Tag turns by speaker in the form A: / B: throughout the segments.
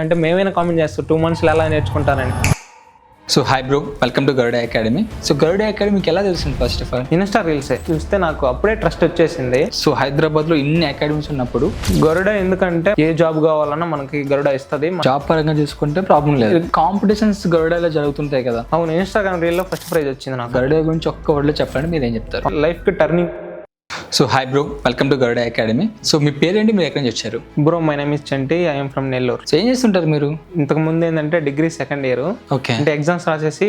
A: అంటే మేమైనా కామెంట్ చేస్తాం 2 మంత్స్లో ఎలా నేర్చుకుంటారని.
B: So hi bro, welcome to Garuda Academy. So Garuda అకాడమీకి ఎలా తెలిసింది? ఫస్ట్ ఆఫ్ ఆల్
A: ఇన్స్టా రీల్సే చూస్తే నాకు అప్పుడే ట్రస్ట్ వచ్చేసింది.
B: సో హైదరాబాద్లో ఇన్ని అకాడమీస్ ఉన్నప్పుడు
A: గరుడ ఎందుకంటే ఏ జాబ్ కావాలన్నా మనకి గరుడ ఇస్తుంది.
B: జాబ్ పరంగా చూసుకుంటే ప్రాబ్లం లేదు. కాంపిటీషన్స్ గరుడలో జరుగుతుంటాయి కదా.
A: అవును, ఇన్స్టాగ్రామ్ రీల్లో ఫస్ట్ ప్రైజ్ వచ్చింది నాకు.
B: గరుడ గురించి ఒక్క వర్డ్లో చెప్పండి, మీరు ఏం చెప్తారు?
A: లైఫ్కి turning.
B: So hi bro, welcome to Garuda Academy. So మీ పేరేంటి, మీరు ఎక్కడి నుంచి వచ్చారు?
A: Bro my name is Chanti, I'm from Nellore.
B: So ఏం చేస్తుంటారు మీరు?
A: ఇంతకు ముందు ఏంటంటే డిగ్రీ సెకండ్ ఇయర్,
B: ఓకే,
A: అంటే ఎగ్జామ్స్ రాసేసి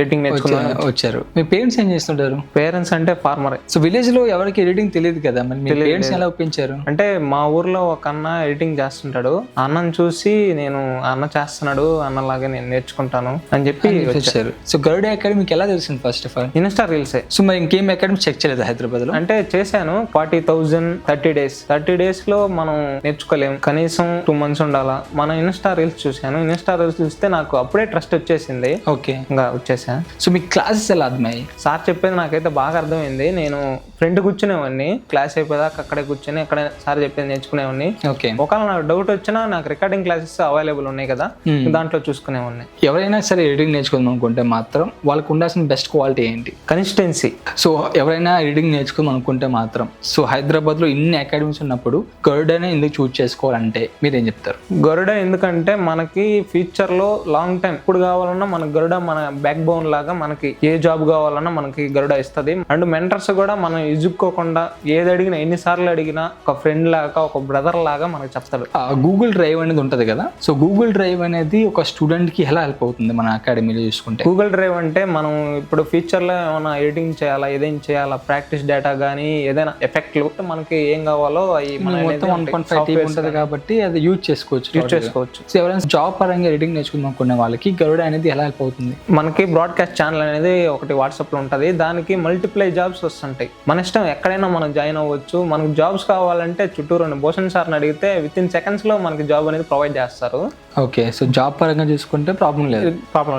A: ఎడిటింగ్ నేర్చుకున్నాను.
B: వచ్చారు. మీ పేరెంట్స్ ఏం చేస్తుంటారు?
A: పేరెంట్స్ అంటే ఫార్మర్.
B: సో విలేజ్ లో ఎవరికి ఎడిటింగ్ తెలియదు కదా, మరి మీ పేరెంట్స్ ఎలా ఒప్పించారు?
A: అంటే మా ఊర్లో ఒక అన్న ఎడిటింగ్ చేస్తుంటాడు, అన్నను చూసి నేను అన్న చేస్తున్నాడు అన్నలాగే నేను నేర్చుకుంటాను అని చెప్పి
B: వచ్చారు. సో గరుడ అకాడమీకి ఎలా తెలిసింది? ఫస్ట్ ఆఫ్ ఆల్
A: ఇన్స్టా రీల్సే.
B: సో మరి ఇంకేం అకాడమీ చెక్ చేయలేదు హైదరాబాద్ లో?
A: అంటే చేశాను 40,000 30 days లో మనం నేర్చుకోలేము, కనీసం 2 months ఉండాలా. మనం ఇన్స్టా రీల్స్ చూశాను, ఇన్స్టా రీల్స్ చూస్తే నాకు అప్పుడే ట్రస్ట్ వచ్చేసింది.
B: ఓకే,
A: ఇంకా వచ్చేసా.
B: సో మీ క్లాసెస్ ఎలా అర్థమయ్యాయి?
A: సార్ చెప్పేది నాకైతే బాగా అర్థమైంది. నేను ఫ్రెండ్ కూర్చునేవాడిని, క్లాస్ అయిపోయాక అక్కడే కూర్చొని అక్కడ సార్ చెప్పేది నేర్చుకునేవాడిని.
B: ఓకే,
A: ఒకవేళ నాకు డౌట్ వచ్చినా నాకు రికార్డింగ్ క్లాసెస్ అవైలబుల్ ఉన్నాయి కదా, దాంట్లో చూసుకునేవాడిని.
B: ఎవరైనా సరే ఎడిటింగ్ నేర్చుకుందాం అనుకుంటే మాత్రం వాళ్ళకు ఉండాల్సిన బెస్ట్ క్వాలిటీ ఏంటి?
A: కన్సిస్టెన్సీ.
B: సో ఎవరైనా ఎడిటింగ్ నేర్చుకుందాం అనుకుంటే మాత్రం, సో హైదరాబాద్ లో ఇన్ని అకాడమీస్ ఉన్నప్పుడు గరుడనే ఎందుకు చూస్ చేసుకోవాలంటే మీరు ఏం చెప్తారు?
A: గరుడ ఎందుకంటే మనకి ఫ్యూచర్ లో లాంగ్ టైం ఇప్పుడు కావాలన్నా మనకి గరుడ మన బ్యాక్ బోన్ లాగా, మనకి ఏ జాబ్ కావాలన్నా మనకి గరుడ ఇస్తుంది. అండ్ మెంటర్స్ కూడా మనం ఇజుక్కోకుండా ఏది అడిగినా, ఎన్నిసార్లు అడిగినా ఒక ఫ్రెండ్ లాగా, ఒక బ్రదర్ లాగా మనకు చెప్తాడు.
B: గూగుల్ డ్రైవ్ అనేది ఉంటది కదా, సో గూగుల్ డ్రైవ్ అనేది ఒక స్టూడెంట్ కి ఎలా హెల్ప్ అవుతుంది మన అకాడమీలో చూసుకుంటే?
A: గూగుల్ డ్రైవ్ అంటే మనం ఇప్పుడు ఫ్యూచర్ లో ఏమైనా ఎడిటింగ్ చేయాలా, ఏదైనా చేయాలా, ప్రాక్టీస్ డేటా కానీ ఏదైనా ఎఫెక్ట్లు మనకి ఏం కావాలో అవి
B: మొత్తం 1.5 ఉంటుంది కాబట్టి అది యూజ్ చేసుకోవచ్చు. సో ఎవరైనా జాబ్ పరంగా ఎడిటింగ్ నేర్చుకుందాం అనుకునే వాళ్ళకి గరుడ అనేది ఎలా హెల్ప్ అవుతుంది?
A: మనకి బ్రాడ్కాస్ట్ ఛానల్ అనేది ఒకటి వాట్సాప్ లో ఉంటుంది, దానికి మల్టిప్లై జాబ్స్ వస్తుంటాయి. మన ఇష్టం ఎక్కడైనా మనం జాయిన్ అవ్వచ్చు. మనకు జాబ్స్ కావాలంటే చుట్టూరు భూషణ్ సార్ని అడిగితే విత్ ఇన్ seconds లో మనకి జాబ్ అనేది ప్రొవైడ్ చేస్తారు.
B: ఓకే, సో జాబ్ పరంగా చూసుకుంటే ప్రాబ్లం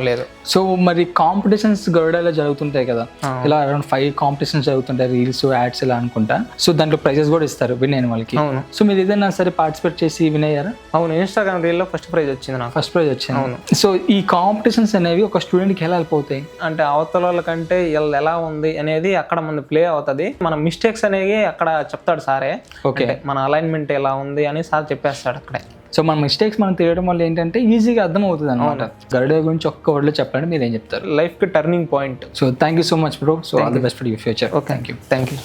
B: లేదు. సో మరి కాంపిటీషన్స్ గరుడలో జరుగుతుంటాయి కదా, ఇలా అరౌండ్ 5 కాంపిటీషన్స్ జరుగుతుంటాయి, రీల్స్, యాడ్స్ ఇలా అనుకుంటా. సో దాంట్లో ప్రైజెస్ కూడా ఇస్తారు విన్ అయిన వాళ్ళకి.
A: అవును.
B: సో మీరు ఏదైనా సరే పార్టిసిపేట్ చేసి విన్ అయ్యారా?
A: అవును, ఇన్స్టాగ్రామ్ రీల్లో ఫస్ట్ ప్రైజ్ వచ్చింది నాకు.
B: ఫస్ట్ ప్రైజ్ వచ్చింది.
A: అవును.
B: సో ఈ కాంపిటీషన్స్ అనేవి ఒక స్టూడెంట్ కి ఎలా హెల్ప్ అవుతాయి
A: అంటే అవతల వాళ్ళకంటే వీళ్ళు ఎలా ఉంది అనేది అక్కడ మన ప్లే అవుతుంది. మన మిస్టేక్స్ అనేవి అక్కడ చెప్తాడు సారే.
B: ఓకే,
A: మన అలైన్మెంట్ ఎలా ఉంది అని సార్ చెప్పేస్తాడు అక్కడే.
B: సో మన మిస్టేక్స్ మనం తెలియడం వల్ల ఏంటంటే ఈజీగా అర్థం అవుతుంది అనమాట. గరుడ గురించి ఒక్క వర్డ్లో చెప్పండి, మీరు ఏం చెప్తారు?
A: లైఫ్కి turning point.
B: So thank you so much bro. So all the best for your future.
A: Okay, thank you.